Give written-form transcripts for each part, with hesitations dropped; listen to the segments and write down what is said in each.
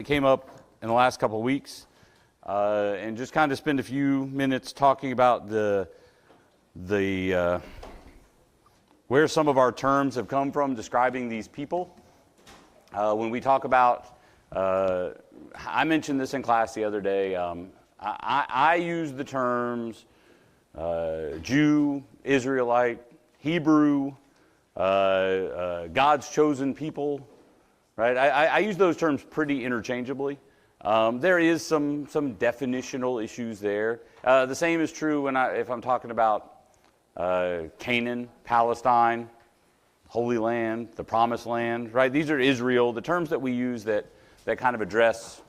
came up in the last couple of weeks, and just kind of spend a few minutes talking about where some of our terms have come from describing these people. When we talk about, I mentioned this in class the other day, I use the terms Jew, Israelite, Hebrew, God's chosen people, right? I use those terms pretty interchangeably. There is some definitional issues there. The same is true if I'm talking about Canaan, Palestine, Holy Land, the Promised Land, right? These are Israel, the terms that we use that kind of address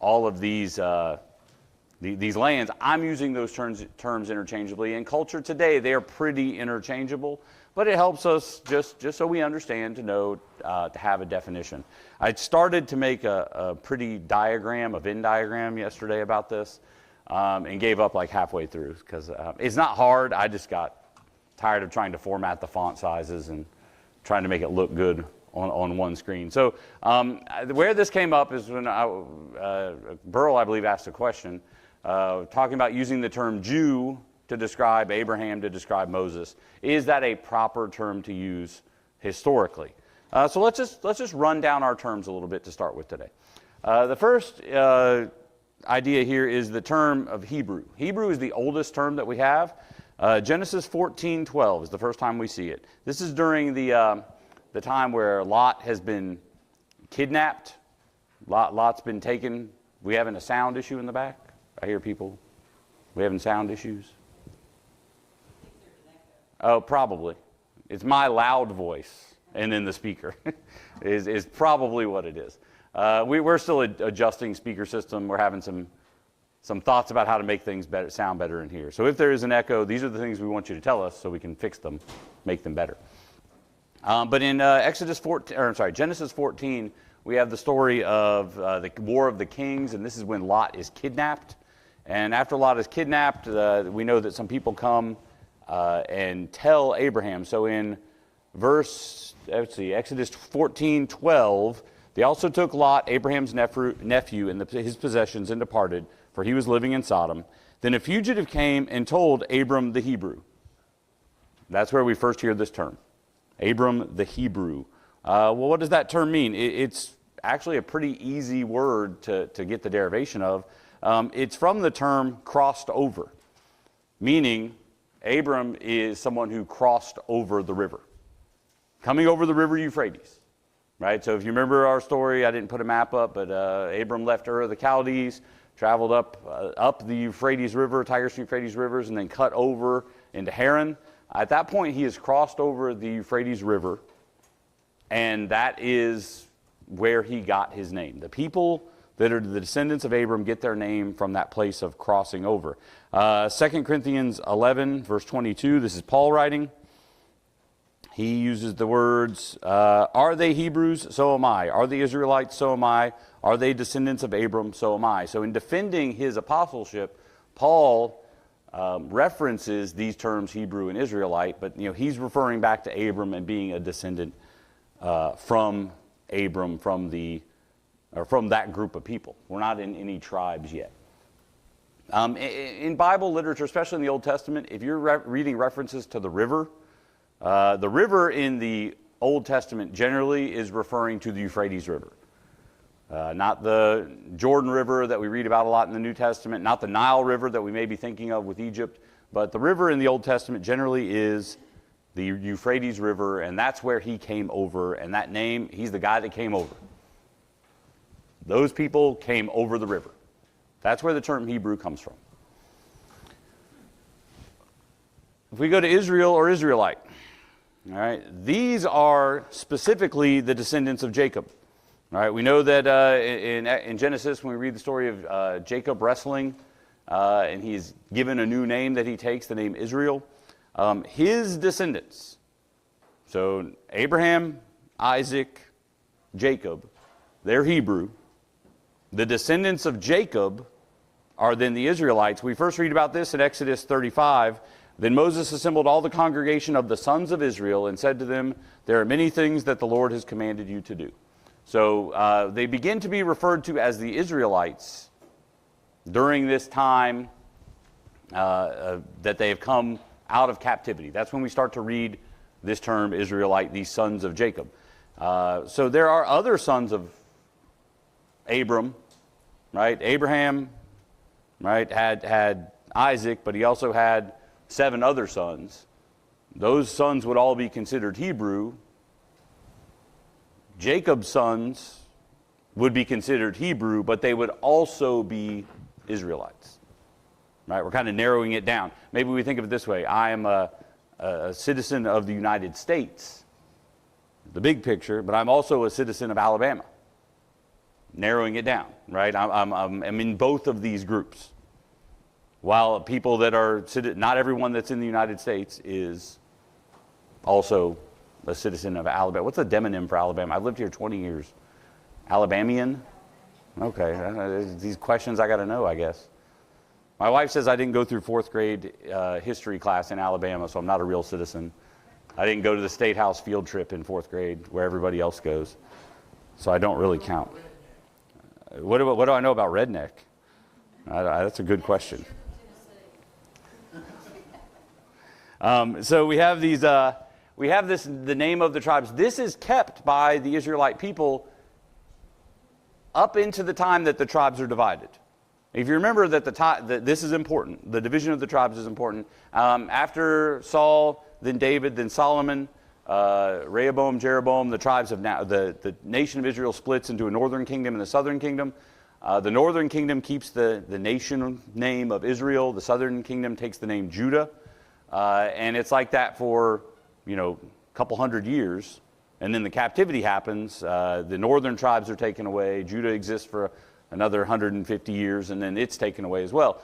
all of these lands. I'm using those terms interchangeably. In culture today, they are pretty interchangeable, but it helps us just so we understand, to know, to have a definition. I started to make a pretty diagram, a Venn diagram yesterday about this, and gave up like halfway through because it's not hard. I just got tired of trying to format the font sizes and trying to make it look good on one screen. So where this came up is when Burl, I believe, asked a question talking about using the term Jew to describe Abraham, to describe Moses. Is that a proper term to use historically? So let's just run down our terms a little bit to start with today. The first idea here is the term of Hebrew. Hebrew is the oldest term that we have. Genesis 14:12 is the first time we see it. This is during the time where Lot has been kidnapped. Lot's been taken. We having a sound issue in the back? I hear people. We having sound issues? Oh, probably. It's my loud voice and then the speaker is probably what it is. We're still adjusting speaker system. We're having some thoughts about how to make things sound better in here. So if there is an echo, these are the things we want you to tell us so we can fix them, make them better. But in Genesis 14, we have the story of the War of the Kings, and this is when Lot is kidnapped. And after Lot is kidnapped, we know that some people come and tell Abraham. So in Exodus 14:12, they also took Lot, Abraham's nephew, and his possessions and departed, for he was living in Sodom. Then a fugitive came and told Abram the Hebrew. That's where we first hear this term, Abram the Hebrew. Well, what does that term mean? It's actually a pretty easy word to get the derivation of. It's from the term crossed over, meaning Abram is someone who crossed over the river, coming over the river Euphrates, right? So if you remember our story, I didn't put a map up, but Abram left Ur of the Chaldees, traveled up the Euphrates River, Tigris and Euphrates rivers, and then cut over into Haran. At that point, he has crossed over the Euphrates River, and that is where he got his name. The people that are the descendants of Abram get their name from that place of crossing over. 2 Corinthians 11, verse 22, this is Paul writing. He uses the words, are they Hebrews? So am I. Are they Israelites? So am I. Are they descendants of Abram? So am I. So in defending his apostleship, Paul references these terms Hebrew and Israelite, but he's referring back to Abram and being a descendant from Abram, from that group of people. We're not in any tribes yet. In Bible literature, especially in the Old Testament, if you're reading references to the river in the Old Testament generally is referring to the Euphrates River. Not the Jordan River that we read about a lot in the New Testament, not the Nile River that we may be thinking of with Egypt, but the river in the Old Testament generally is the Euphrates River, and that's where he came over, and that name, he's the guy that came over. Those people came over the river. That's where the term Hebrew comes from. If we go to Israel or Israelite, all right, these are specifically the descendants of Jacob. All right, we know that in Genesis, when we read the story of Jacob wrestling, and he's given a new name that he takes, the name Israel, his descendants, so Abraham, Isaac, Jacob, they're Hebrew. The descendants of Jacob are then the Israelites. We first read about this in Exodus 35. Then Moses assembled all the congregation of the sons of Israel and said to them, there are many things that the Lord has commanded you to do. So they begin to be referred to as the Israelites during this time that they have come out of captivity. That's when we start to read this term Israelite, these sons of Jacob. So there are other sons of Abram, right? Abraham, right, had Isaac, but he also had 7 other sons. Those sons would all be considered Hebrew. Jacob's sons would be considered Hebrew, but they would also be Israelites. Right? We're kind of narrowing it down. Maybe we think of it this way. I am a citizen of the United States, the big picture, but I'm also a citizen of Alabama. Narrowing it down, right? I'm in both of these groups. While people that are, not everyone that's in the United States is also a citizen of Alabama. What's a demonym for Alabama? I've lived here 20 years. Alabamian? Okay, these questions I got to know, I guess. My wife says I didn't go through 4th grade history class in Alabama, so I'm not a real citizen. I didn't go to the State House field trip in 4th grade where everybody else goes, so I don't really count. What do I know about redneck? That's a good question. So we have these. We have the name of the tribes. This is kept by the Israelite people up into the time that the tribes are divided. If you remember that this is important, the division of the tribes is important. After Saul, then David, then Solomon, Rehoboam, Jeroboam, the tribes of now the nation of Israel splits into a northern kingdom and a southern kingdom. The northern kingdom keeps the nation name of Israel. The southern kingdom takes the name Judah, and it's like that for a couple hundred years. And then the captivity happens. The northern tribes are taken away. Judah exists for another 150 years, and then it's taken away as well.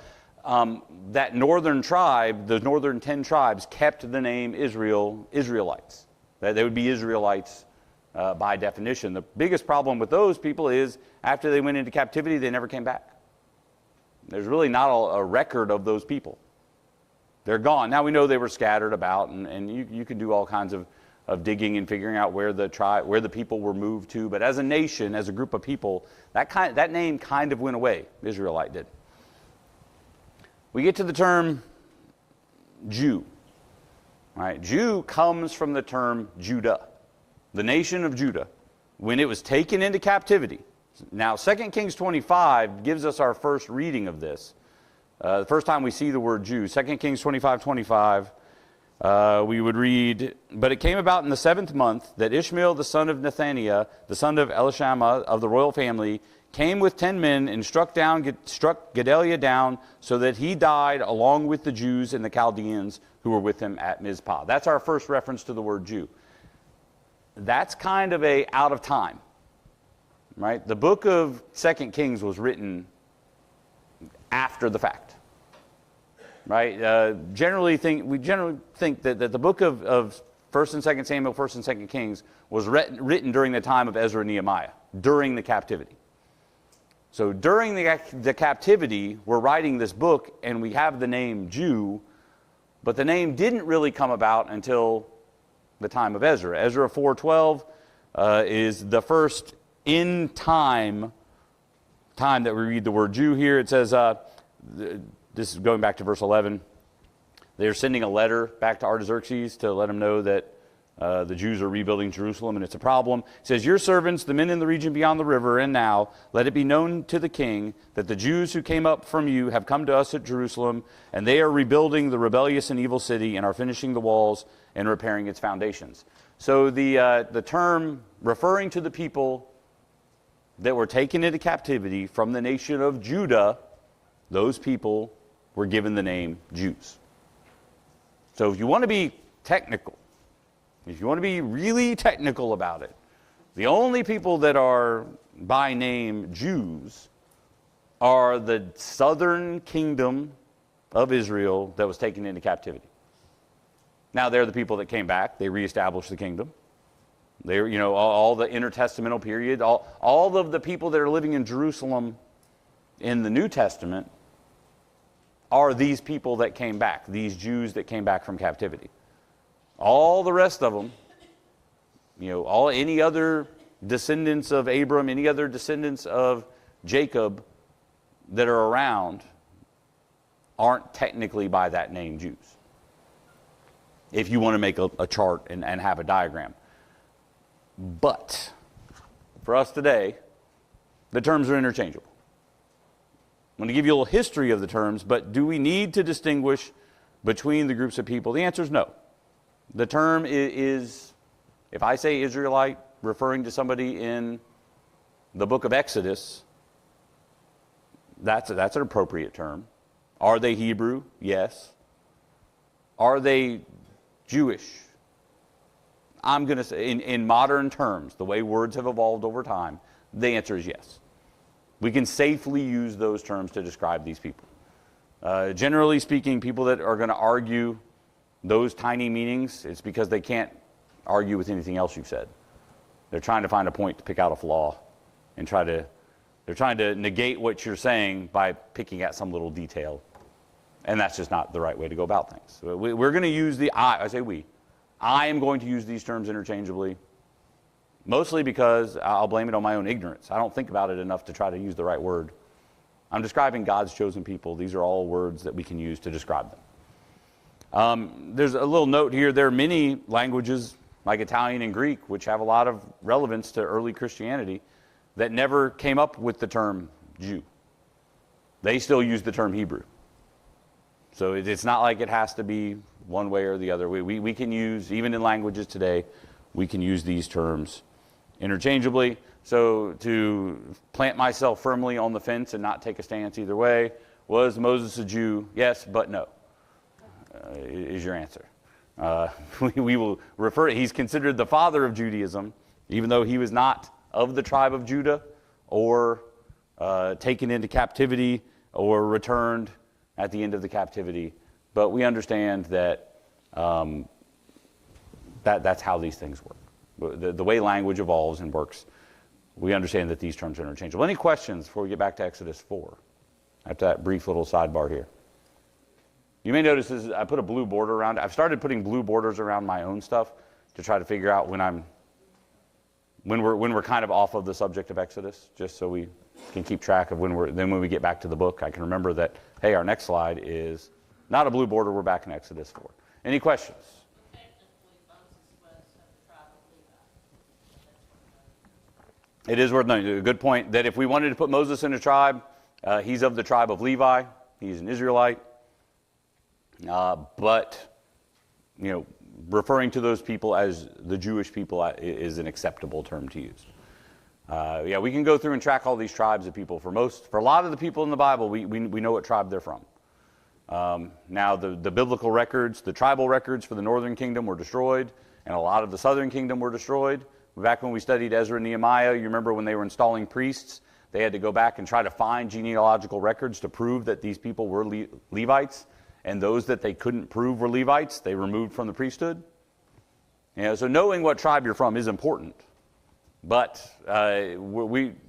That northern tribe, the northern 10 tribes, kept the name Israel, Israelites. They would be Israelites by definition. The biggest problem with those people is after they went into captivity, they never came back. There's really not a record of those people. They're gone. Now we know they were scattered about, and you can do all kinds of digging and figuring out where the people were moved to. But as a nation, as a group of people, that name kind of went away. Israelite did. We get to the term Jew. Right? Jew comes from the term Judah, the nation of Judah, when it was taken into captivity. Now, 2 Kings 25 gives us our first reading of this. The first time we see the word Jew, 2 Kings 25:25, we would read, "But it came about in the 7th month that Ishmael the son of Nethaniah, the son of Elishama of the royal family, came with 10 men and struck Gedaliah down so that he died along with the Jews and the Chaldeans who were with him at Mizpah." That's our first reference to the word Jew. That's kind of out of time, right? The book of 2 Kings was written after the fact, right? We generally think that the book of 1st and 2nd Samuel, 1st and 2nd Kings was written during the time of Ezra and Nehemiah, during the captivity. So during the captivity, we're writing this book, and we have the name Jew, but the name didn't really come about until the time of Ezra. Ezra 4:12 is the first in time that we read the word Jew here. It says, this is going back to verse 11, they're sending a letter back to Artaxerxes to let him know that the Jews are rebuilding Jerusalem and it's a problem. It says, "Your servants, the men in the region beyond the river, and now let it be known to the king that the Jews who came up from you have come to us at Jerusalem, and they are rebuilding the rebellious and evil city and are finishing the walls and repairing its foundations." So the term referring to the people that were taken into captivity from the nation of Judah, those people were given the name Jews. So if you want to be technical, if you want to be really technical about it, the only people that are by name Jews are the southern kingdom of Israel that was taken into captivity. Now they're the people that came back. They reestablished the kingdom. They, all the intertestamental period, all of the people that are living in Jerusalem in the New Testament are these people that came back, these Jews that came back from captivity. All the rest of them, any other descendants of Abram, any other descendants of Jacob that are around aren't technically by that name Jews. If you want to make a chart and have a diagram. But for us today, the terms are interchangeable. I'm going to give you a little history of the terms, but do we need to distinguish between the groups of people? The answer is no. The term is, if I say Israelite, referring to somebody in the book of Exodus, that's an appropriate term. Are they Hebrew? Yes. Are they Jewish? I'm going to say, in modern terms, the way words have evolved over time, the answer is yes. We can safely use those terms to describe these people. Generally speaking, people that are going to argue those tiny meanings, it's because they can't argue with anything else you've said. They're trying to find a point to pick out a flaw and they're trying to negate what you're saying by picking at some little detail. And that's just not the right way to go about things. So we're going to use I am going to use these terms interchangeably, mostly because I'll blame it on my own ignorance. I don't think about it enough to try to use the right word. I'm describing God's chosen people. These are all words that we can use to describe them. There's a little note here. There are many languages, like Italian and Greek, which have a lot of relevance to early Christianity, that never came up with the term Jew. They still use the term Hebrew. So it's not like it has to be one way or the other. We can use, even in languages today, we can use these terms interchangeably. So to plant myself firmly on the fence and not take a stance either way, was Moses a Jew? Yes, but no, is your answer. We will refer, he's considered the father of Judaism, even though he was not of the tribe of Judah or taken into captivity or returned at the end of the captivity. But we understand that, that's how these things work. The way language evolves and works, we understand that these terms are interchangeable. Any questions before we get back to Exodus 4? After that brief little sidebar here. You may notice this, I put a blue border around it. I've started putting blue borders around my own stuff to try to figure out when we're kind of off of the subject of Exodus, just so we can keep track of when we get back to the book, I can remember that, hey, our next slide is not a blue border, we're back in Exodus 4. Any questions? It is worth noting, a good point, that if we wanted to put Moses in a tribe, he's of the tribe of Levi, he's an Israelite, but, referring to those people as the Jewish people is an acceptable term to use. We can go through and track all these tribes of people. For a lot of the people in the Bible, we know what tribe they're from. Now, the biblical records, the tribal records for the northern kingdom were destroyed, and a lot of the southern kingdom were destroyed. Back when we studied Ezra and Nehemiah, you remember when they were installing priests, they had to go back and try to find genealogical records to prove that these people were Levites, and those that they couldn't prove were Levites, they removed from the priesthood. So knowing what tribe you're from is important. But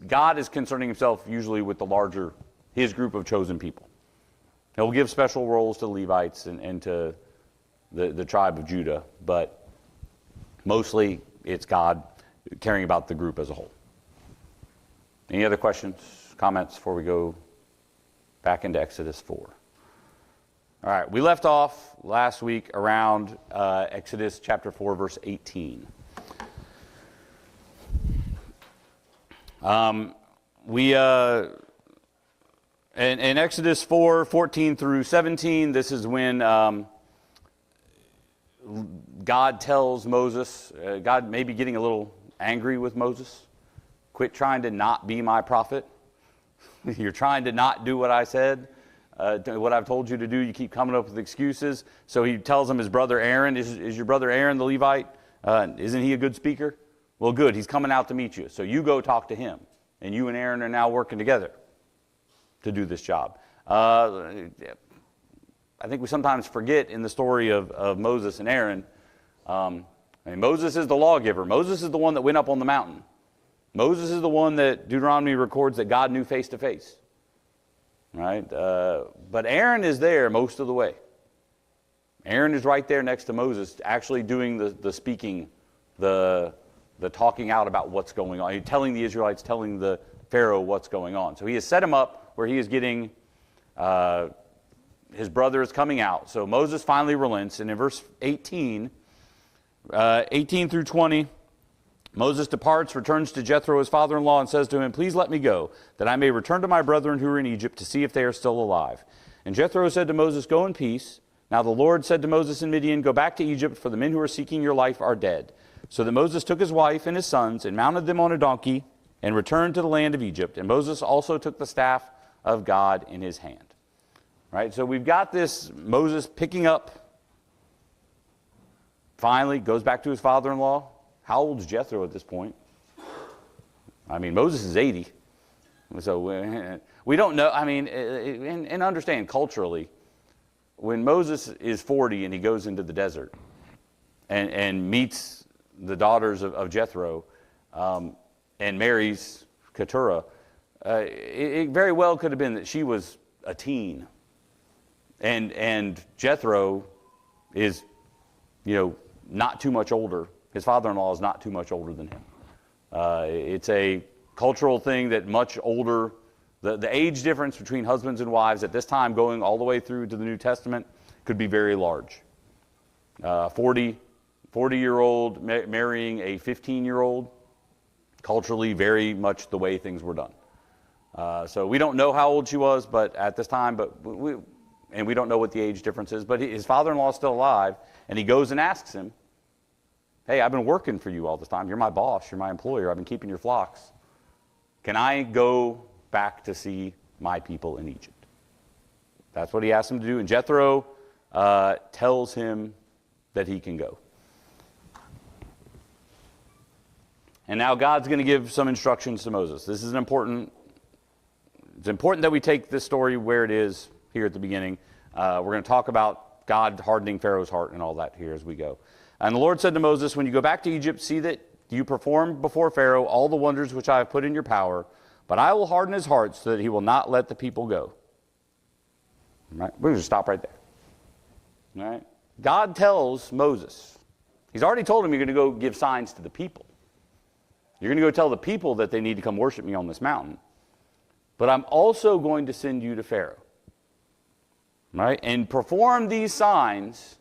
God is concerning himself usually with his group of chosen people. He'll give special roles to Levites and to the tribe of Judah, but mostly it's God caring about the group as a whole. Any other questions, comments before we go back into Exodus 4? All right, we left off last week around Exodus chapter 4, verse 18. In Exodus 4, 14 through 17, this is when God tells Moses, God may be getting a little angry with Moses. Quit trying to not be my prophet. You're trying to not do what I said, what I've told you to do. You keep coming up with excuses. So he tells him his brother Aaron, is your brother Aaron the Levite? Isn't he a good speaker? Well, good. He's coming out to meet you. So you go talk to him. And you and Aaron are now working together to do this job. I think we sometimes forget in the story of Moses and Aaron, Moses is the lawgiver. Moses is the one that went up on the mountain. Moses is the one that Deuteronomy records that God knew face to face. Right? But Aaron is there most of the way. Aaron is right there next to Moses, actually doing the speaking, the the talking out about what's going on. He's telling the Israelites, telling the Pharaoh what's going on. So he has set him up where he is getting, his brother is coming out. So Moses finally relents, and in verse 18 through 20, Moses departs, returns to Jethro, his father-in-law, and says to him, "Please let me go, that I may return to my brethren who are in Egypt to see if they are still alive." And Jethro said to Moses, "Go in peace." Now the Lord said to Moses in Midian, "Go back to Egypt, for the men who are seeking your life are dead." So that Moses took his wife and his sons and mounted them on a donkey and returned to the land of Egypt. And Moses also took the staff of God in his hand. Right? So we've got this Moses picking up, finally goes back to his father-in-law. How old is Jethro at this point? I mean, Moses is 80. So we don't know. I mean, and understand culturally, when Moses is 40 and he goes into the desert and meets the daughters of Jethro and marries Keturah, it very well could have been that she was a teen. And Jethro is, not too much older. His father-in-law is not too much older than him. It's a cultural thing that much older, the age difference between husbands and wives at this time going all the way through to the New Testament could be very large. 40-year-old marrying a 15-year-old, culturally very much the way things were done. So we don't know how old she was, but at this time, and we don't know what the age difference is, but his father-in-law is still alive, and he goes and asks him, "Hey, I've been working for you all this time. You're my boss. You're my employer. I've been keeping your flocks. Can I go back to see my people in Egypt?" That's what he asks him to do, and Jethro tells him that he can go. And now God's going to give some instructions to Moses. This is important. It's important that we take this story where it is here at the beginning. We're going to talk about God hardening Pharaoh's heart and all that here as we go. And the Lord said to Moses, "When you go back to Egypt, see that you perform before Pharaoh all the wonders which I have put in your power, but I will harden his heart so that he will not let the people go." All right? We're going to stop right there. All right? God tells Moses, he's already told him, you're going to go give signs to the people. You're going to go tell the people that they need to come worship me on this mountain. But I'm also going to send you to Pharaoh. Right? And perform these signs,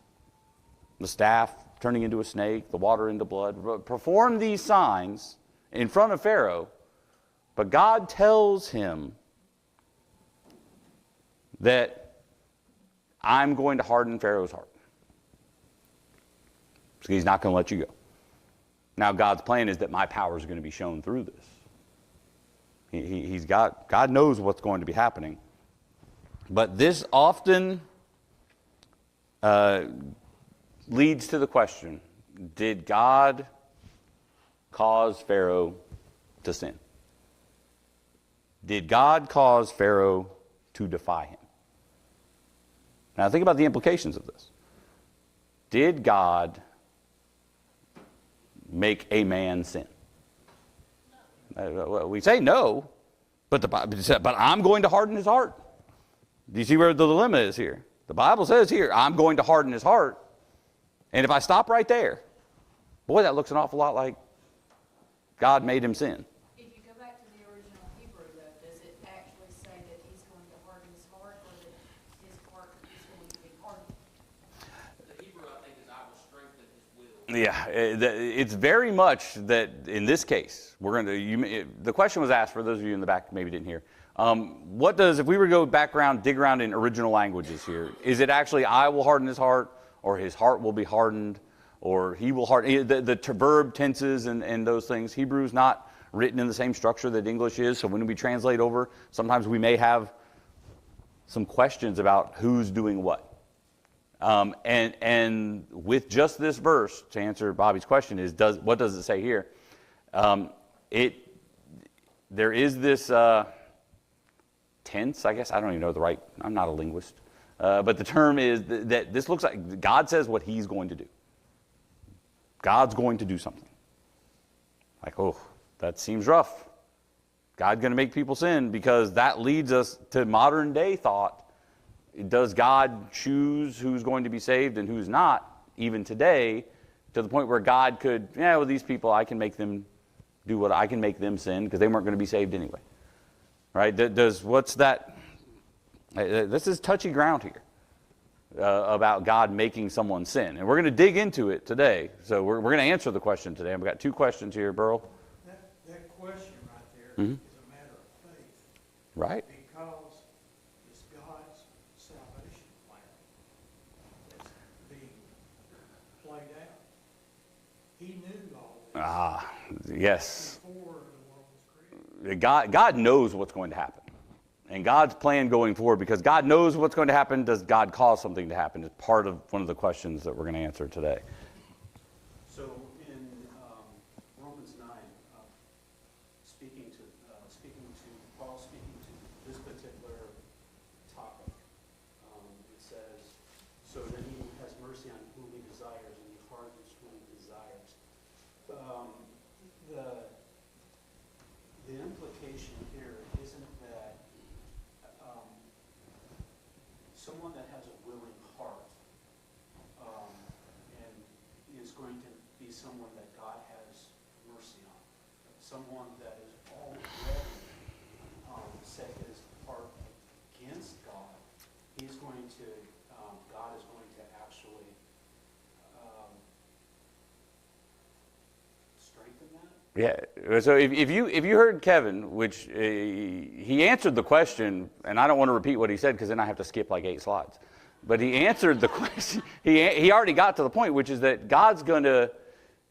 the staff turning into a snake, the water into blood. Perform these signs in front of Pharaoh. But God tells him that I'm going to harden Pharaoh's heart. So he's not going to let you go. Now God's plan is that my power is going to be shown through this. God knows what's going to be happening. But this often leads to the question, did God cause Pharaoh to sin? Did God cause Pharaoh to defy him? Now think about the implications of this. Did God make a man sin? We say no, but the Bible said, "But I'm going to harden his heart." Do you see where the dilemma is here? The Bible says here, I'm going to harden his heart. And if I stop right there, boy, that looks an awful lot like God made him sin. If you go back to the original Hebrew, though, does it actually say that he's going to harden his heart, or that his heart is going to be hardened? The Hebrew, I think, is "I will strengthen his will." Yeah, it's very much that in this case, the question was asked, for those of you in the back maybe didn't hear, if we were to go dig around in original languages here, is it actually "I will harden his heart," or "his heart will be hardened," or "he will harden"? The verb tenses and those things, Hebrew's not written in the same structure that English is, so when we translate over, sometimes we may have some questions about who's doing what. And with just this verse, to answer Bobby's question, what does it say here? There is this tense, I guess. I don't even know I'm not a linguist. But the term is that this looks like God says what he's going to do. God's going to do something. Like, oh, that seems rough. God's going to make people sin, because that leads us to modern day thought. Does God choose who's going to be saved and who's not, even today, to the point where God could, yeah, well, these people, I can make them do what I can make them sin because they weren't going to be saved anyway. Right? What's that? This is touchy ground here about God making someone sin. And we're going to dig into it today. So we're going to answer the question today. We've got two questions here, Burl. That question right there is a matter of faith. Right? Because it's God's salvation plan that's being played out. He knew all this Ah, yes. before the world was created. God knows what's going to happen. And God's plan going forward, because God knows what's going to happen, does God cause something to happen? Is part of one of the questions that we're going to answer today. So in Romans 9, speaking to Paul, speaking to this particular topic, it says, "So then he has mercy on whom he desires, and he hardens whom he desires." The implication here isn't that someone that has a willing heart and is going to be someone that God has mercy on. Someone that is already set his heart against God, he's going to, God is going to actually strengthen that. Yeah. So if you heard Kevin, which he answered the question, and I don't want to repeat what he said because then I have to skip like 8 slides. But he answered the question. He already got to the point, which is that God's going to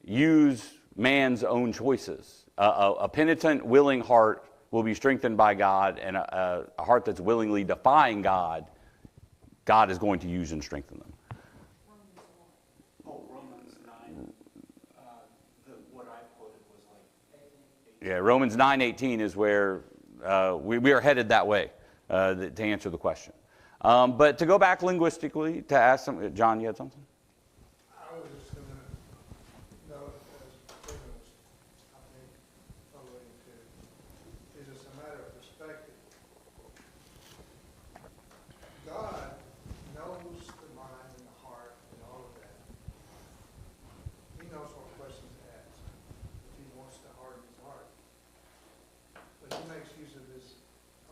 use man's own choices. A penitent, willing heart will be strengthened by God, and a heart that's willingly defying God, God is going to use and strengthen them. Romans 9, what I quoted was like 8. Yeah, Romans 9:18 is where we are headed that way to answer the question. But to go back linguistically to ask some, John, you had something? I was just going to note, as Kevin was, I think, alluding to, is it's a matter of perspective. God knows the mind and the heart and all of that. He knows what questions to ask if he wants to harden his heart. But he makes use of his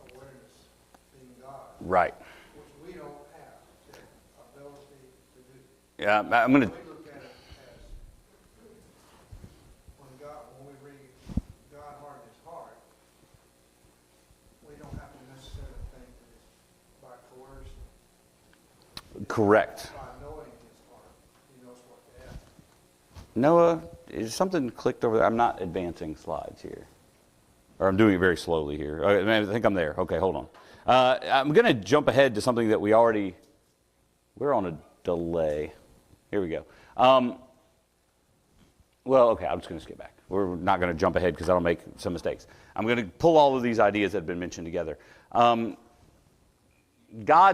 awareness, being God, Right. which we don't have the ability to do. Yeah, I'm going to. We look at it as when we read God hardened his heart, we don't have to necessarily think that it's by coercion, Correct. by knowing his heart, he knows what to ask. Noah, is something clicked over there? I'm not advancing slides here. Or I'm doing it very slowly here. I think I'm there. Okay, hold on. I'm going to jump ahead to something that we're on a delay. Here we go. Well, okay, I'm just going to skip back. We're not going to jump ahead because that'll make some mistakes. I'm going to pull all of these ideas that have been mentioned together. God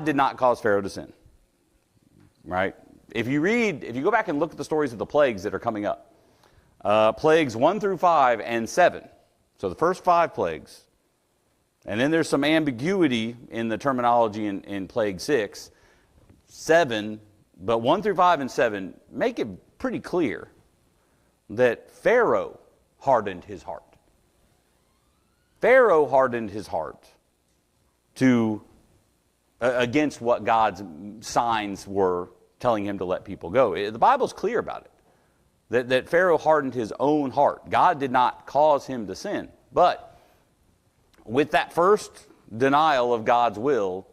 did not cause Pharaoh to sin, right? If you go back and look at the stories of the plagues that are coming up, plagues 1 through 5 and 7. So the first 5 plagues, and then there's some ambiguity in the terminology in plague 6, 7, but 1 through 5 and 7 make it pretty clear that Pharaoh hardened his heart. Pharaoh hardened his heart to against what God's signs were telling him to let people go. The Bible's clear about it, that Pharaoh hardened his own heart. God did not cause him to sin. But with that first denial of God's will,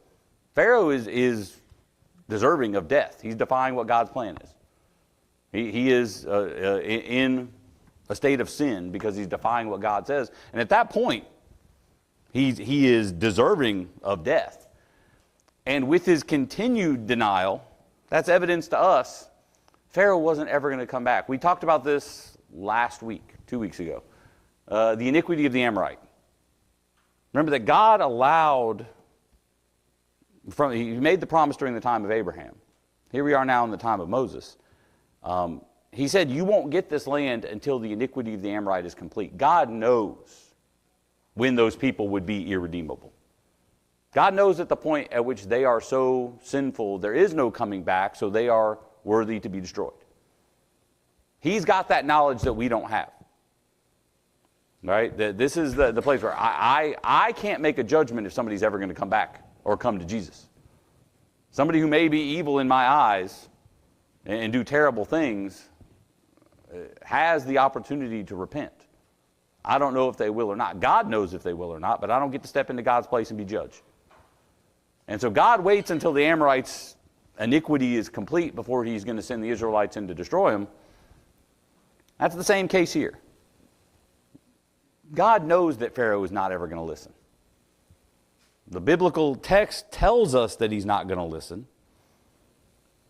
Pharaoh is deserving of death. He's defying what God's plan is. He is in a state of sin because he's defying what God says. And at that point, he is deserving of death. And with his continued denial, that's evidence to us, Pharaoh wasn't ever going to come back. We talked about this last week, 2 weeks ago. The iniquity of the Amorite. Remember that God allowed, he made the promise during the time of Abraham. Here we are now in the time of Moses. He said, you won't get this land until the iniquity of the Amorite is complete. God knows when those people would be irredeemable. God knows at the point at which they are so sinful, there is no coming back, so they are worthy to be destroyed. He's got that knowledge that we don't have. Right? This is the place where I can't make a judgment if somebody's ever going to come back or come to Jesus. Somebody who may be evil in my eyes and do terrible things has the opportunity to repent. I don't know if they will or not. God knows if they will or not, but I don't get to step into God's place and be judged. And so God waits until the Amorites' iniquity is complete before he's going to send the Israelites in to destroy them. That's the same case here. God knows that Pharaoh is not ever going to listen. The biblical text tells us that he's not going to listen.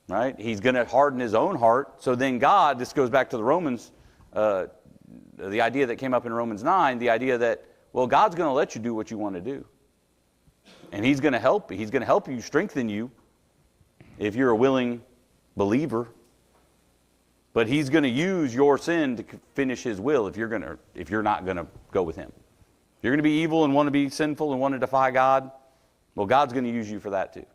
Right? He's going to harden his own heart. So then God, this goes back to the Romans, the idea that came up in Romans 9, the idea that, well, God's going to let you do what you want to do. And he's going to help you. He's going to help you, strengthen you, if you're a willing believer. But he's going to use your sin to finish his will if you're not going to go with him. If you're going to be evil and want to be sinful and want to defy God, well, God's going to use you for that too.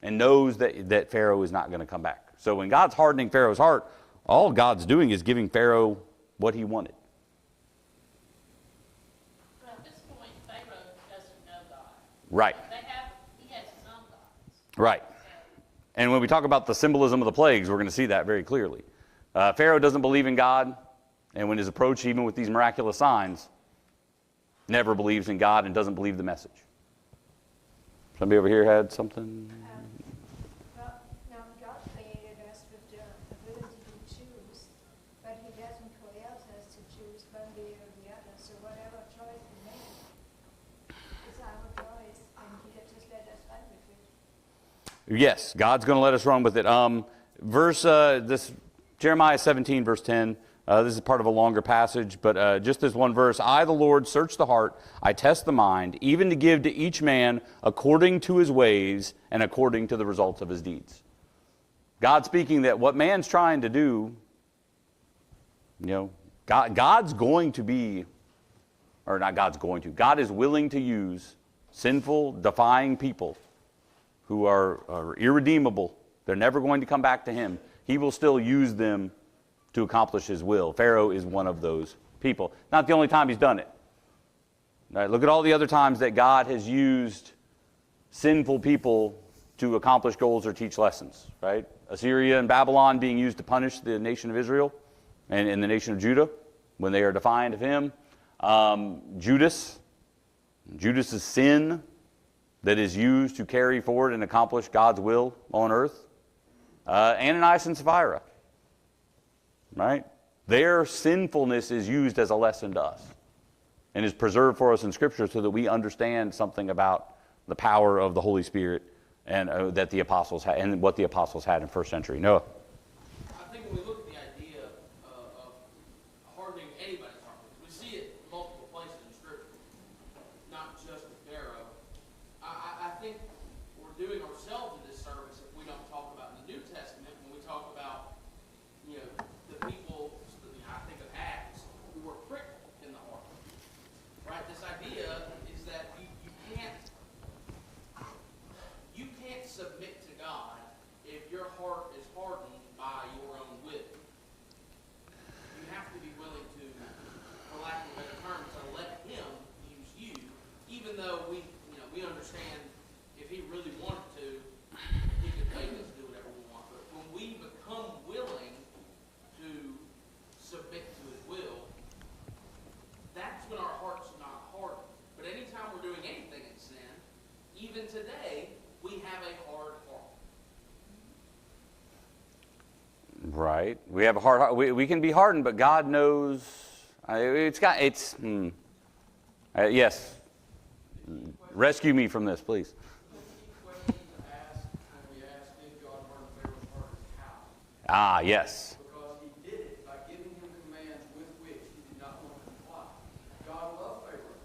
And knows that Pharaoh is not going to come back. So when God's hardening Pharaoh's heart, all God's doing is giving Pharaoh what he wanted. But at this point, Pharaoh doesn't know God. Right. He has his own gods. Right. And when we talk about the symbolism of the plagues, we're going to see that very clearly. Pharaoh doesn't believe in God, and when he's approached, even with these miraculous signs, never believes in God and doesn't believe the message. Somebody over here had something? Now God created us with the ability to choose, but he doesn't compel us to choose one way or the other. So whatever choice we make is our choice, and he just let us run with it. Yes, God's going to let us run with it. Jeremiah 17, verse 10. This is part of a longer passage, but just this one verse. I, the Lord, search the heart. I test the mind, even to give to each man according to his ways and according to the results of his deeds. God speaking that what man's trying to do, God's going to be, or not God's going to, God is willing to use sinful, defying people who are irredeemable. They're never going to come back to him. He will still use them to accomplish his will. Pharaoh is one of those people. Not the only time he's done it. All right, look at all the other times that God has used sinful people to accomplish goals or teach lessons. Right? Assyria and Babylon being used to punish the nation of Israel and the nation of Judah when they are defiant of him. Judas' sin that is used to carry forward and accomplish God's will on earth. Ananias and Sapphira. Right? Their sinfulness is used as a lesson to us and is preserved for us in Scripture so that we understand something about the power of the Holy Spirit and that the apostles had, and what the apostles had in first century. Noah. I think when we look at the idea of hardening anybody's heart, we see it in multiple places in Scripture, not just with Pharaoh. I think we're doing ourselves a disservice if we don't talk about in the New Testament when we talk about, the people, I think of Acts, who were pricked in the heart. Right? This idea is that you can't submit to God if your heart is hardened by your own will. You have to be willing to, for lack of a better term, to let him use you, even though we understand if he really wanted to, he could make us do whatever we want. But when we become willing to submit to his will, that's when our heart's not hardened. But anytime we're doing anything in sin, even today, we have a hard heart. Right. We have a hard heart. We can be hardened, but God knows. Yes. Rescue me from this, please. The key question to ask when we ask, did God harden Pharaoh's heart, is how? Ah, yes. Because he did it by giving him commands with which he did not want to comply. God loved Pharaoh.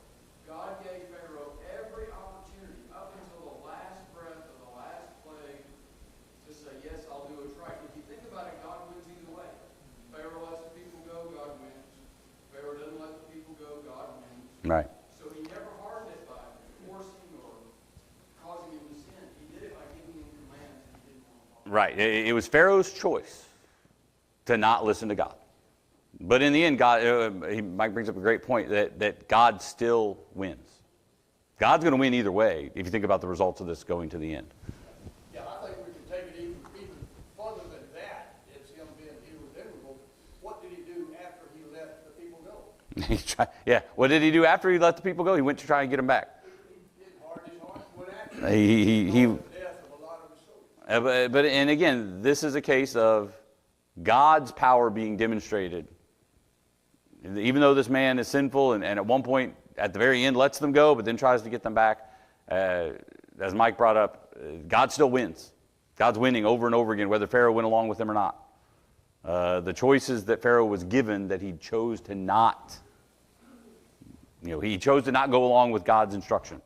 God gave Pharaoh every opportunity up until the last breath of the last plague to say, yes, I'll do what's right. If you think about it, God wins either way. Pharaoh lets the people go, God wins. Pharaoh doesn't let the people go, God wins. Right. So he never hardened it by forcing or causing him to sin. He did it by giving him commands he didn't want to follow. Right. It was Pharaoh's choice. to not listen to God. But in the end, Mike brings up a great point that God still wins. God's going to win either way if you think about the results of this going to the end. Yeah, I think we can take it even further than that. It's him being irredeemable. What did he do after he let the people go? Yeah, what did he do after he let the people go? He went to try and get them back. His heart went after him. He The death of a lot of his soldiers. but and again, this is a case of God's power being demonstrated. Even though this man is sinful and at one point, at the very end, lets them go, but then tries to get them back. As Mike brought up, God still wins. God's winning over and over again, whether Pharaoh went along with him or not. The choices that Pharaoh was given that he chose to not, he chose to not go along with God's instruction,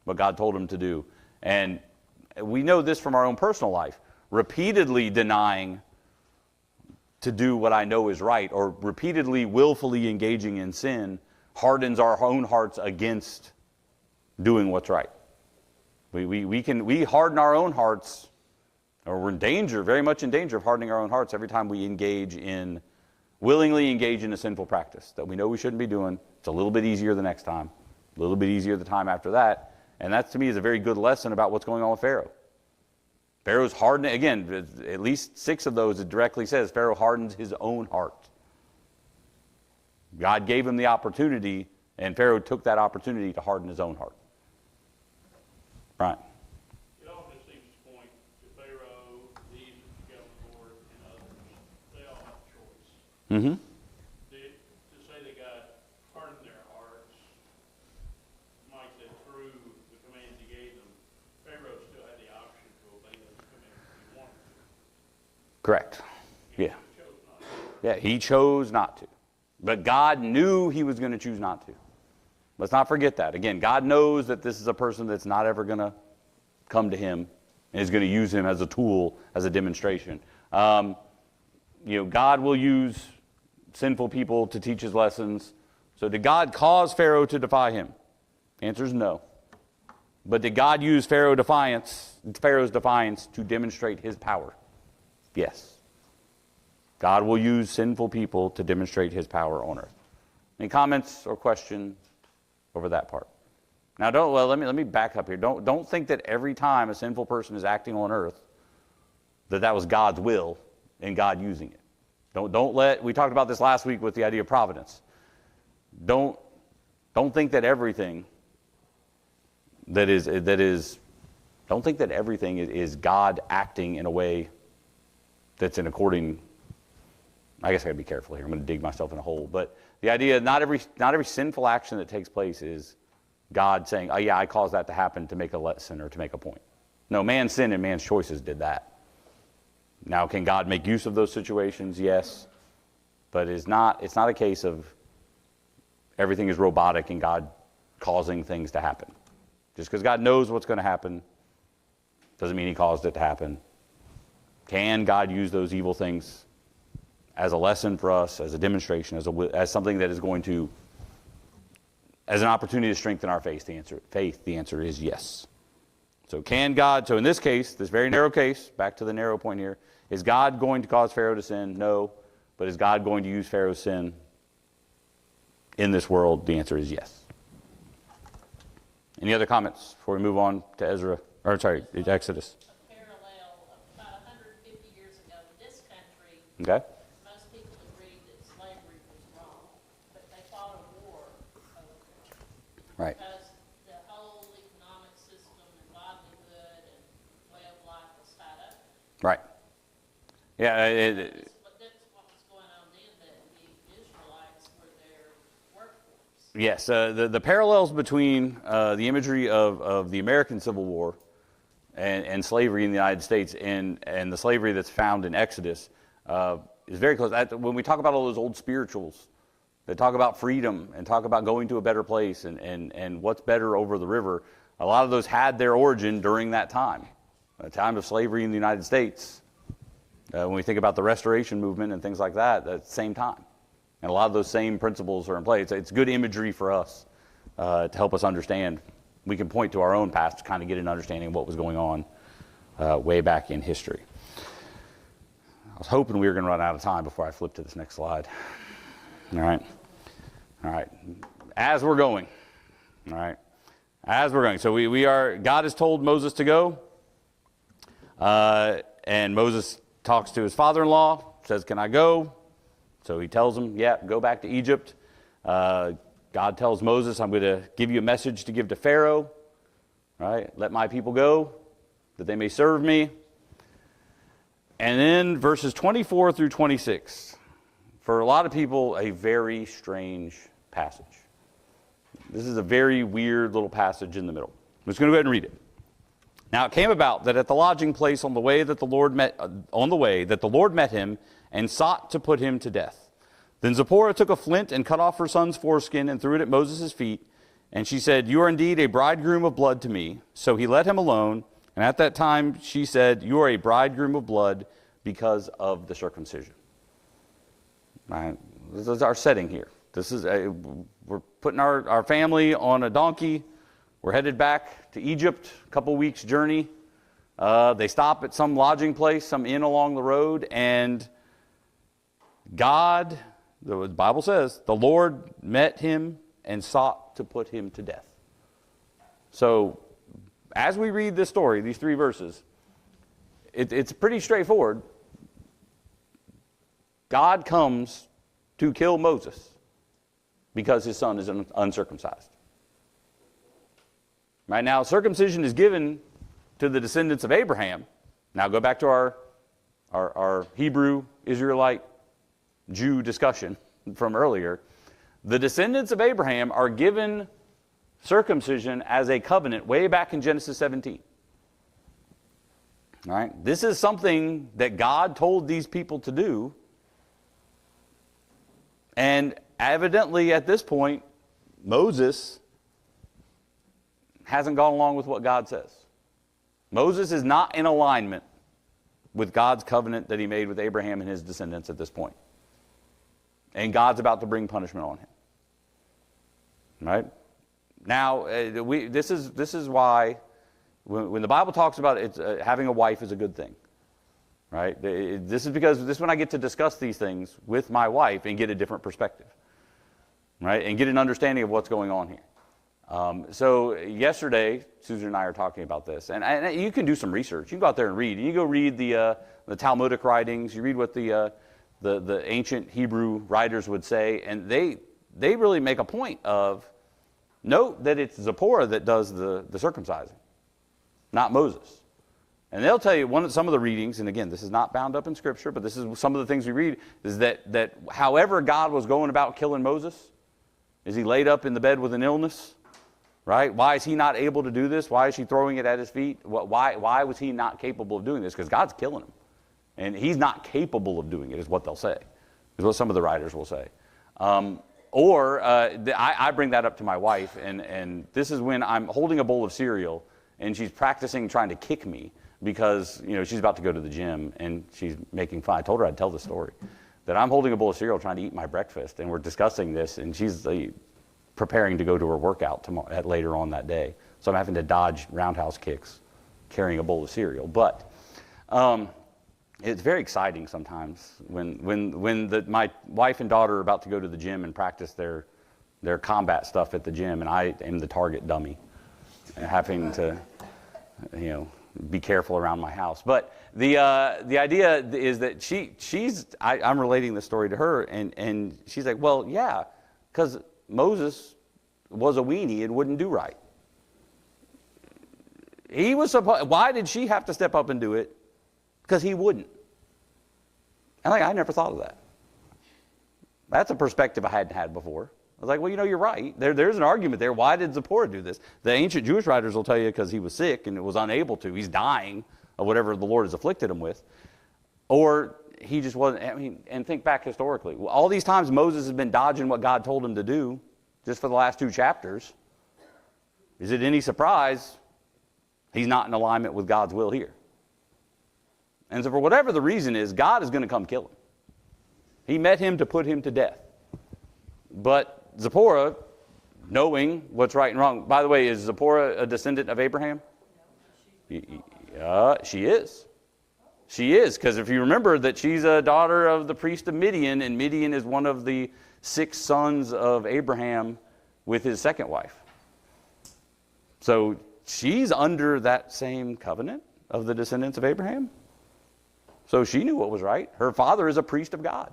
what God told him to do. And we know this from our own personal life. Repeatedly denying to do what I know is right, or repeatedly willfully engaging in sin, hardens our own hearts against doing what's right. We harden our own hearts, or we're in danger, very much in danger of hardening our own hearts every time we willingly engage in a sinful practice that we know we shouldn't be doing. It's a little bit easier the next time, a little bit easier the time after that. And that to me is a very good lesson about what's going on with Pharaoh. Pharaoh's hardening, again, at least 6 of those, it directly says Pharaoh hardens his own heart. God gave him the opportunity, and Pharaoh took that opportunity to harden his own heart. Right. It all just seems to point to Pharaoh, these that you got on board, and others. They all have a choice. Mm-hmm. To say they got hardened their hearts, Mike said through the commands he gave them, Pharaoh still had the option to obey those commands if he wanted to. Correct. He Yeah. chose not to. Yeah, he chose not to. But God knew he was going to choose not to. Let's not forget that. Again, God knows that this is a person that's not ever going to come to him and is going to use him as a tool, as a demonstration. God will use sinful people to teach his lessons. So did God cause Pharaoh to defy him? The answer is no. But did God use Pharaoh's defiance to demonstrate his power? Yes. God will use sinful people to demonstrate his power on earth. Any comments or questions over that part? Now, let me back up here. Don't think that every time a sinful person is acting on earth that was God's will and God using it. We talked about this last week with the idea of providence. Don't think that everything don't think that everything is God acting in a way that's in according. I guess I gotta be careful here. I'm gonna dig myself in a hole. But the idea, not every sinful action that takes place is God saying, "Oh yeah, I caused that to happen to make a lesson or to make a point." No, man's sin and man's choices did that. Now, can God make use of those situations? Yes, but it's not a case of everything is robotic and God causing things to happen. Just because God knows what's going to happen doesn't mean He caused it to happen. Can God use those evil things as a lesson for us, as a demonstration, as something that is going to, as an opportunity to strengthen our faith? The answer is yes. So so in this case, this very narrow case, back to the narrow point here, is God going to cause Pharaoh to sin? No. But is God going to use Pharaoh's sin in this world? The answer is yes. Any other comments before we move on to Exodus? A parallel of about 150 years ago in this country. Okay. Most people agreed that slavery was wrong, but they fought a war over it. Right. Because the whole economic system and livelihood and way of life was tied up. Right. Yeah. But that's what was going on then, that the Israelites were their workforce. Yes. The parallels between the imagery of the American Civil War and slavery in the United States and the slavery that's found in Exodus is very close. When we talk about all those old spirituals that talk about freedom and talk about going to a better place and what's better over the river, a lot of those had their origin during that time, a time of slavery in the United States. When we think about the Restoration Movement and things like that, at the same time. And a lot of those same principles are in play. It's good imagery for us to help us understand. We can point to our own past to kind of get an understanding of what was going on way back in history. I was hoping we were going to run out of time before I flip to this next slide. All right. As we're going. All right. As we're going. So we are, God has told Moses to go. And Moses talks to his father-in-law, says, can I go? So he tells him, yeah, go back to Egypt. God tells Moses, I'm going to give you a message to give to Pharaoh. Right? Let my people go, that they may serve me. And then verses 24 through 26. For a lot of people, a very strange passage. This is a very weird little passage in the middle. I'm just going to go ahead and read it. Now it came about that at the lodging place on the way that the Lord met him and sought to put him to death. Then Zipporah took a flint and cut off her son's foreskin and threw it at Moses' feet. And she said, you are indeed a bridegroom of blood to me. So he let him alone. And at that time she said, you are a bridegroom of blood because of the circumcision. Right? This is our setting here. We're putting our family on a donkey. We're headed back to Egypt, a couple weeks journey. They stop at some lodging place, some inn along the road, and God, the Bible says, the Lord met him and sought to put him to death. So, as we read this story, these 3 verses, it's pretty straightforward. God comes to kill Moses because his son is uncircumcised. Right now, circumcision is given to the descendants of Abraham. Now go back to our Hebrew, Israelite, Jew discussion from earlier. The descendants of Abraham are given circumcision as a covenant way back in Genesis 17. All right? This is something that God told these people to do. And evidently at this point, Moses hasn't gone along with what God says. Moses is not in alignment with God's covenant that he made with Abraham and his descendants at this point. And God's about to bring punishment on him. Right? Now, this is why when the Bible talks about it, having a wife is a good thing. Right? This is when I get to discuss these things with my wife and get a different perspective. Right? And get an understanding of what's going on here. So yesterday, Susan and I are talking about this. And you can do some research. You can go out there and read. You go read the Talmudic writings. You read what the ancient Hebrew writers would say. And they really make a point of, note that it's Zipporah that does the circumcising, not Moses. And they'll tell you some of the readings, and again, this is not bound up in Scripture, but this is some of the things we read, is that however God was going about killing Moses, is he laid up in the bed with an illness? Right? Why is he not able to do this? Why is she throwing it at his feet? Why was he not capable of doing this? Because God's killing him. And he's not capable of doing it, is what they'll say. Is what some of the writers will say. I bring that up to my wife, and this is when I'm holding a bowl of cereal, and she's practicing trying to kick me because she's about to go to the gym, and she's making fun. I told her I'd tell the story. That I'm holding a bowl of cereal trying to eat my breakfast, and we're discussing this, and she's preparing to go to her workout later on that day. So I'm having to dodge roundhouse kicks carrying a bowl of cereal. But it's very exciting sometimes when my wife and daughter are about to go to the gym and practice their combat stuff at the gym, and I am the target dummy, having to be careful around my house. But the idea is that I'm relating the story to her, and she's like, well, yeah, because Moses was a weenie and wouldn't do right. Why did she have to step up and do it? Because he wouldn't. And I never thought of that. That's a perspective I hadn't had before. I was like, well, you're right. There's an argument there. Why did Zipporah do this? The ancient Jewish writers will tell you because he was sick and was unable to. He's dying of whatever the Lord has afflicted him with. Or he just wasn't. And think back historically. All these times Moses has been dodging what God told him to do just for the last 2 chapters. Is it any surprise he's not in alignment with God's will here? And so for whatever the reason is, God is going to come kill him. He met him to put him to death. But Zipporah, knowing what's right and wrong. By the way, is Zipporah a descendant of Abraham? She is. She is, because if you remember that she's a daughter of the priest of Midian, and Midian is one of the 6 sons of Abraham with his second wife. So she's under that same covenant of the descendants of Abraham. So she knew what was right. Her father is a priest of God.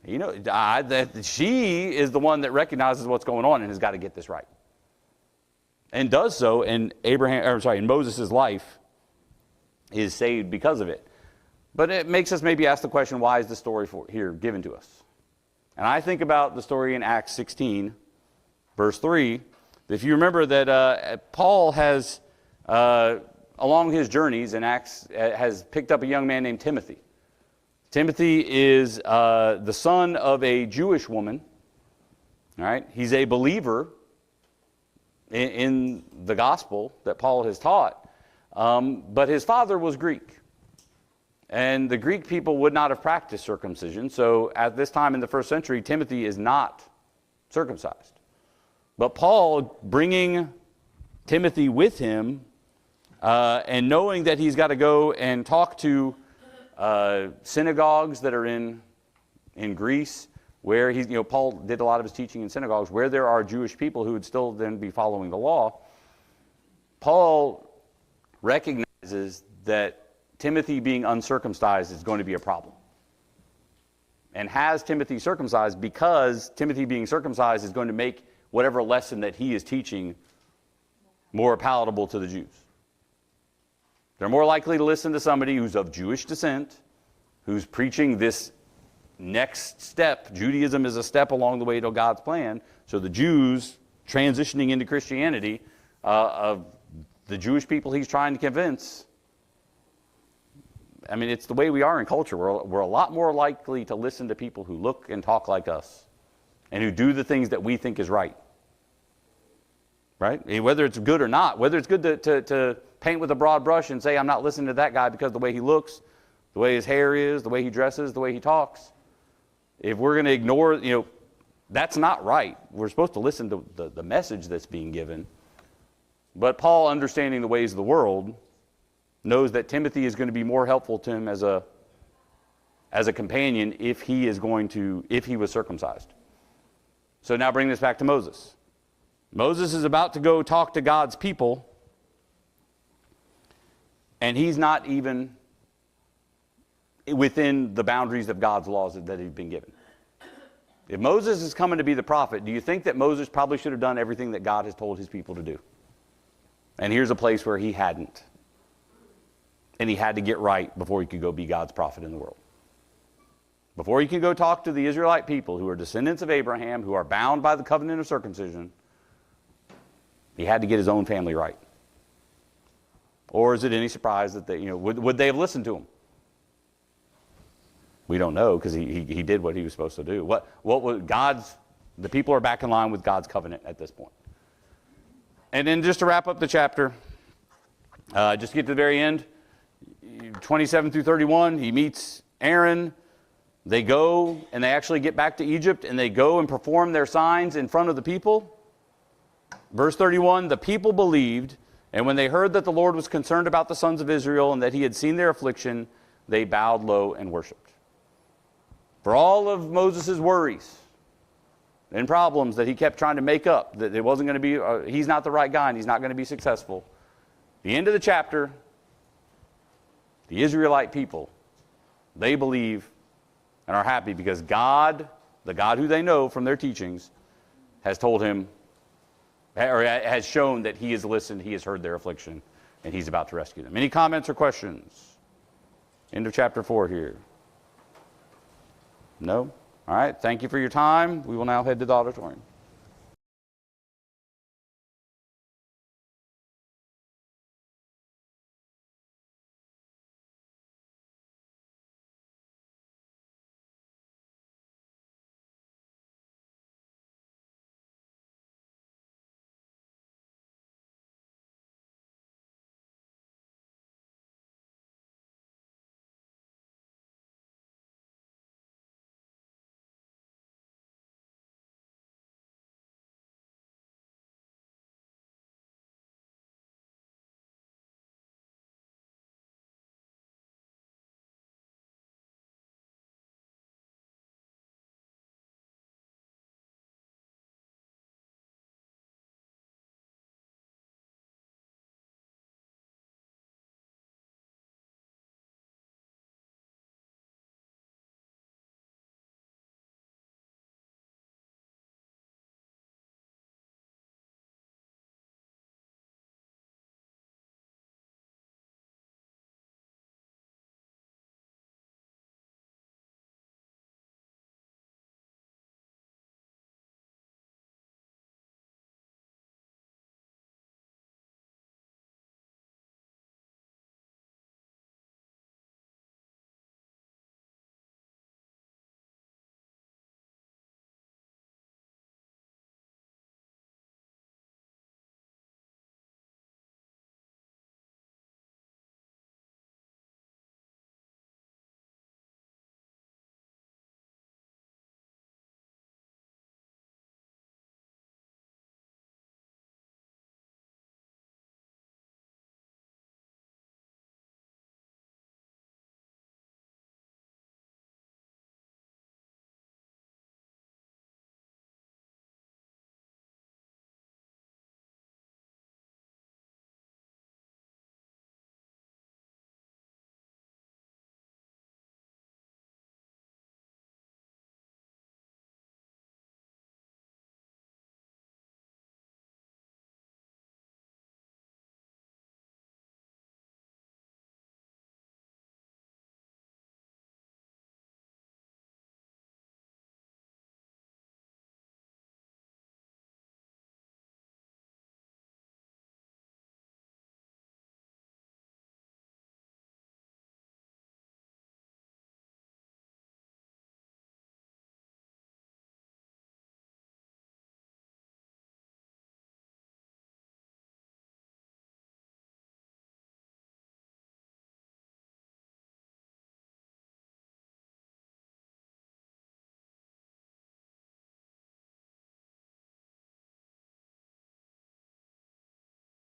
You know, that she is the one that recognizes what's going on and has got to get this right. And does so, and in Moses' life is saved because of it. But it makes us maybe ask the question, why is the story here given to us? And I think about the story in Acts 16, verse 3. If you remember that Paul has, along his journeys in Acts, has picked up a young man named Timothy. Timothy is the son of a Jewish woman. All right, he's a believer in the gospel that Paul has taught, but his father was Greek. And the Greek people would not have practiced circumcision, so at this time in the first century, Timothy is not circumcised. But Paul, bringing Timothy with him, and knowing that he's got to go and talk to synagogues that are in Greece, where Paul did a lot of his teaching in synagogues, where there are Jewish people who would still then be following the law. Paul recognizes that Timothy being uncircumcised is going to be a problem, and has Timothy circumcised because Timothy being circumcised is going to make whatever lesson that he is teaching more palatable to the Jews. They're more likely to listen to somebody who's of Jewish descent, who's preaching this next step. Judaism is a step along the way to God's plan. So the Jews transitioning into Christianity, of the Jewish people he's trying to convince, I mean, it's the way we are in culture. We're a lot more likely to listen to people who look and talk like us and who do the things that we think is right. Right? I mean, whether it's good or not, whether it's good to paint with a broad brush and say, I'm not listening to that guy because of the way he looks, the way his hair is, the way he dresses, the way he talks. If we're going to ignore, that's not right. We're supposed to listen to the message that's being given. But Paul, understanding the ways of the world, knows that Timothy is going to be more helpful to him as a companion if he was circumcised. So now bring this back to Moses. Moses is about to go talk to God's people, and he's not even within the boundaries of God's laws that he's been given. If Moses is coming to be the prophet, do you think that Moses probably should have done everything that God has told his people to do? And here's a place where he hadn't. And he had to get right before he could go be God's prophet in the world. Before he could go talk to the Israelite people who are descendants of Abraham, who are bound by the covenant of circumcision, he had to get his own family right. Or is it any surprise that they, would they have listened to him? We don't know, because he did what he was supposed to do. What was the people are back in line with God's covenant at this point. And then just to wrap up the chapter, just to get to the very end, 27 through 31, he meets Aaron. They go and they actually get back to Egypt, and they go and perform their signs in front of the people. Verse 31, the people believed, and when they heard that the Lord was concerned about the sons of Israel and that he had seen their affliction, they bowed low and worshiped. For all of Moses' worries and problems that he kept trying to make up, that it wasn't going to be, he's not the right guy and he's not going to be successful. The end of the chapter, the Israelite people, they believe and are happy because God, the God who they know from their teachings, has told him, or has shown that he has listened, he has heard their affliction, and he's about to rescue them. Any comments or questions? End of chapter 4 here. No? All right, thank you for your time. We will now head to the auditorium.